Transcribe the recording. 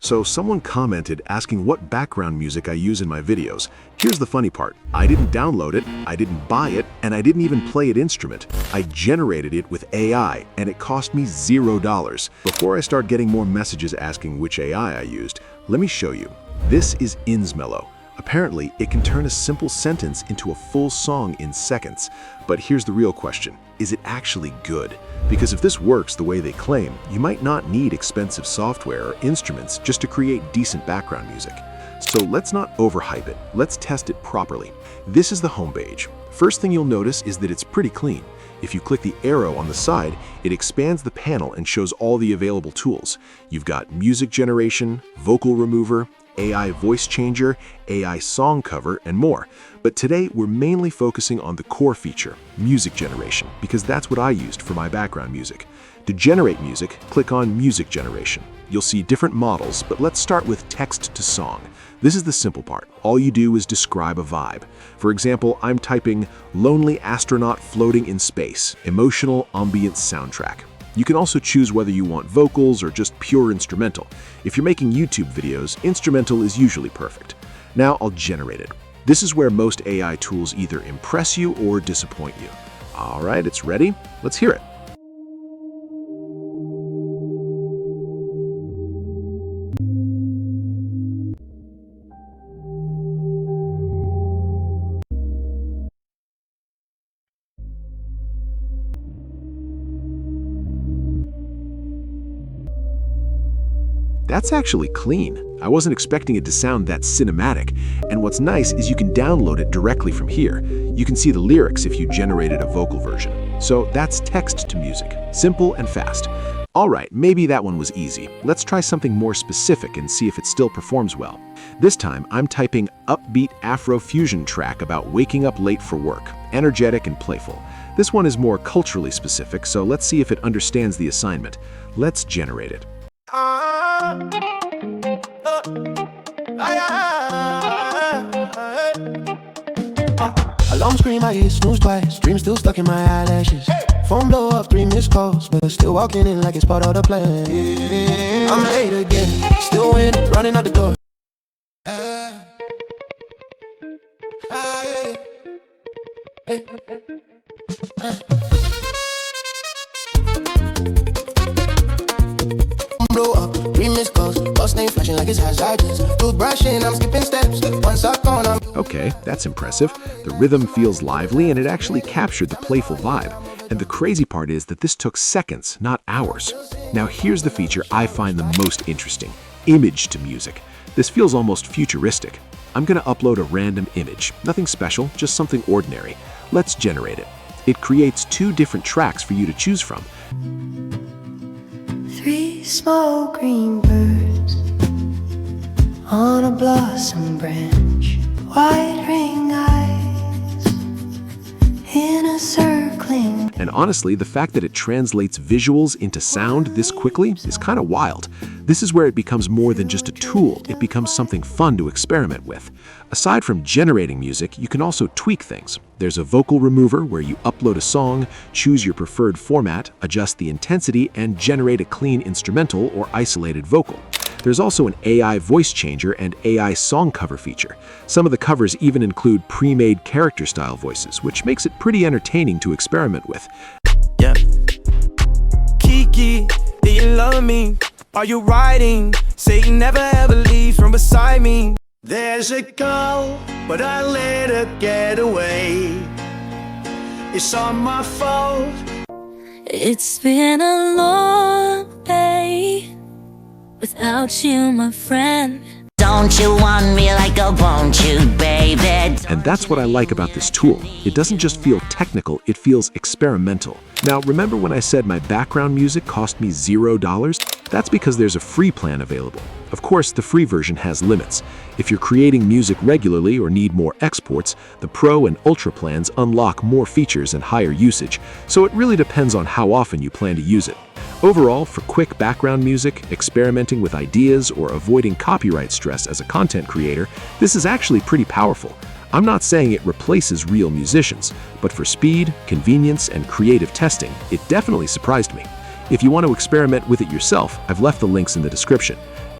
So someone commented asking what background music I use in my videos. Here's the funny part. I didn't download it, I didn't buy it, and I didn't even play an instrument. I generated it with AI, and it cost me $0. Before I start getting more messages asking which AI I used, let me show you. This is InsMelo. Apparently, it can turn a simple sentence into a full song in seconds. But here's the real question. Is it actually good? Because if this works the way they claim, you might not need expensive software or instruments just to create decent background music. So let's not overhype it. Let's test it properly. This is the homepage. First thing you'll notice is that it's pretty clean. If you click the arrow on the side, it expands the panel and shows all the available tools. You've got music generation, vocal remover, AI voice changer, AI song cover, and more. But today, we're mainly focusing on the core feature, music generation, because that's what I used for my background music. To generate music, click on Music Generation. You'll see different models, but let's start with text to song. This is the simple part. All you do is describe a vibe. For example, I'm typing "Lonely Astronaut Floating in Space, Emotional Ambient Soundtrack." You can also choose whether you want vocals or just pure instrumental. If you're making YouTube videos, instrumental is usually perfect. Now I'll generate it. This is where most AI tools either impress you or disappoint you. All right, it's ready. Let's hear it. That's actually clean. I wasn't expecting it to sound that cinematic. And what's nice is you can download it directly from here. You can see the lyrics if you generated a vocal version. So that's text to music. Simple and fast. All right, maybe that one was easy. Let's try something more specific and see if it still performs well. This time, I'm typing upbeat Afro-fusion track about waking up late for work, energetic and playful. This one is more culturally specific, so let's see if it understands the assignment. Let's generate it. Alarm scream, I hit snooze twice. Dream still stuck in my eyelashes. Phone blow up, 3 missed calls, but still walking in like it's part of the plan. I'm late again, still winning, running out the door. Blow up, 3 missed calls, bus name flashing like it's hazardous. Toothbrushing, I'm skipping steps. One sock on, I'm Okay, that's impressive. The rhythm feels lively and it actually captured the playful vibe. And the crazy part is that this took seconds, not hours. Now here's the feature I find the most interesting, image to music. This feels almost futuristic. I'm gonna upload a random image, nothing special, just something ordinary. Let's generate it. It creates 2 different tracks for you to choose from. 3 small green birds on a blossom branch, white ring eyes in a circling. And honestly, the fact that it translates visuals into sound this quickly is kind of wild. This is where it becomes more than just a tool, it becomes something fun to experiment with. Aside from generating music, you can also tweak things. There's a vocal remover where you upload a song, choose your preferred format, adjust the intensity, and generate a clean instrumental or isolated vocal. There's also an AI voice changer and AI song cover feature. Some of the covers even include pre-made character style voices, which makes it pretty entertaining to experiment with. Yeah. Kiki, do you love me? Are you riding? Say you never ever leave from beside me. There's a girl, but I let her get away. It's all my fault. It's been a long day without you, my friend. Don't you want me like a won't you, baby? And that's what I like about this tool. It doesn't just feel technical, it feels experimental. Now, remember when I said my background music cost me $0? That's because there's a free plan available. Of course, the free version has limits. If you're creating music regularly or need more exports, the Pro and Ultra plans unlock more features and higher usage, so it really depends on how often you plan to use it. Overall, for quick background music, experimenting with ideas, or avoiding copyright stress as a content creator, this is actually pretty powerful. I'm not saying it replaces real musicians, but for speed, convenience, and creative testing, it definitely surprised me. If you want to experiment with it yourself, I've left the links in the description.